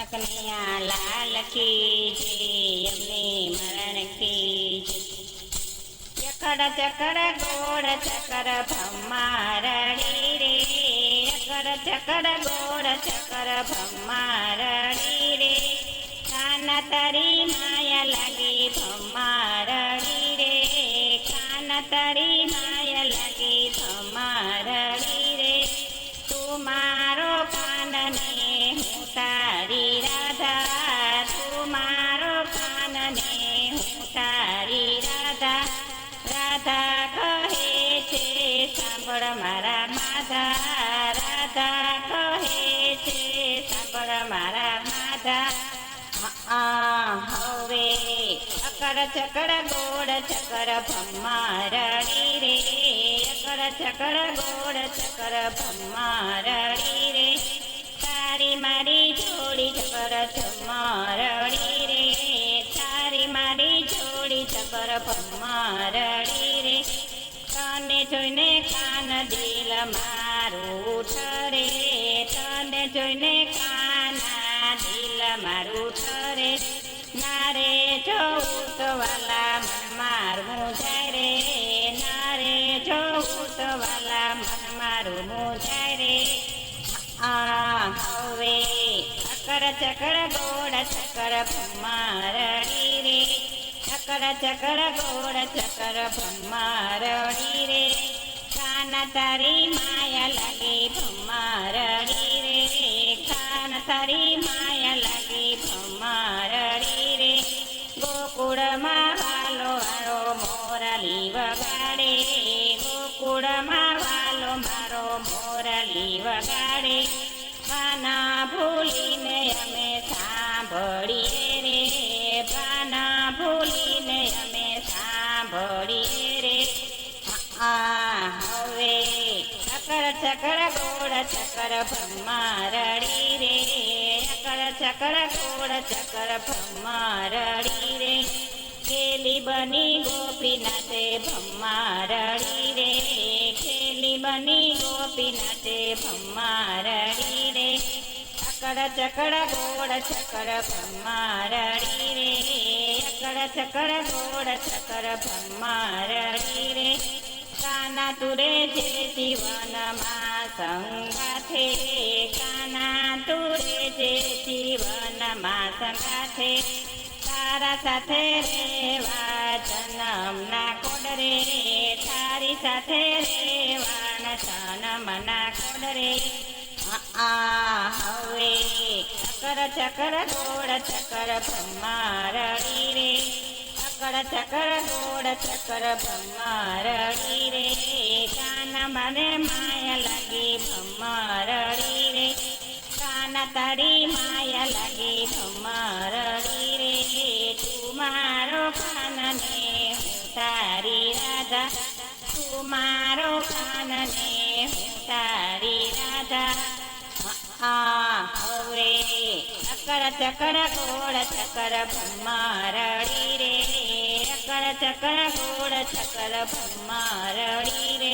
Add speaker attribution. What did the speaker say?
Speaker 1: કનૈયા લાલ કી જય, અમને મરણ કી જય। ચકડ ચકડ ગોળ ચકર ભમ્મારડી રે, ચકડ ચકડ ગોળ ચકર ભમ્મારડી રે, કાન તારી માયા લાગી ભમ્મારડી રે, કાન તારી માયા લાગી ભમ્મારડી રે, તું મારો કાન ને હું તારી રાધા, તું મારો કાન ને હું તારી રાધા, રાધા કહે છે સાંભળ મારા માધા, રાધા કહે છે સાંભળ મારા માધા। હવે અકડ ચકડ ગોળ ચકર ભમ્મારડી રે, અકડ ચકડ ગોળ ચકર ભમ્મારડી રે, તારી મારી જોડી ચકર ભમ્મારડી રે, તારી મારી જોડી ચકર ભમ્મારડી રે, તને જોઈને કાન દિલ મારું ઠરે, તને જોઈને કાના દિલ મારું ઠરે, નારે જોઉં તો વાલા મન મારું જાય રે, નારે જોઉં તો વાલા મન મારું જાય રે। હવે અકડ ચકડ ગોળ ચકર ભમ્મારડી રે, અકડ ચકડ ગોળ ચકર ભમ્મારડી રે, કાન તારી માયા લાગી ભમ્મારડી રે, કાન તારી માયા લાગી ભમ્મારડી રે, ગોકુળમાં વાલો મારો મોરલી વગાડે, ગોકુળમાં વાલો મારો મોરલી વગાડે, ભાના ભૂલીને અમે સાંભળીએ રે, ભાના ભૂલીને અમે સાંભળીએ રે। હવે અકડ ચકડ ગોળ ચકર ભમ્મારડી રે, અકડ ચકડ ગોળ ચકર ભમ્મારડી રે, ખેલી બની ગોપીનાથે ભમ્મારડી રે, ખેલી બની ગોપીનાથે ભમ્મારડી રે, અકડ ચકડ ગોળ ચકર ભમ્મારડી રે, અકડ ચકડ ગોળ ચકર ભમ્મારડી રે, કાના તુરે છે જીવનમાં સંગાથે, કાના તુરે છે જીવનમાં સંગાથે, તારા સાથે રેવા જન્મના કોડ રે, તારી સાથે રેવાના જન્મના કોડ રે। હવે અકડ ચકડ ગોળ ચકર ભમ્મારડી રે, અકડ ચકડ ગોળ ચકર ભમ્મારડી રે, કાના મને માયા લાગી ભમ્મારડી રે, કાના તારી માયા લાગી ભમ્મારડી રે, તું મારો કાન ને હું તારી રાધા, તું મારો કાન ને હું તારી રાધા। હવે અકડ ચકડ ગોળ ચકર ભમ્મારડી રે, અકડ ચકડ ગોળ ચકર ભમ્મારડી રે,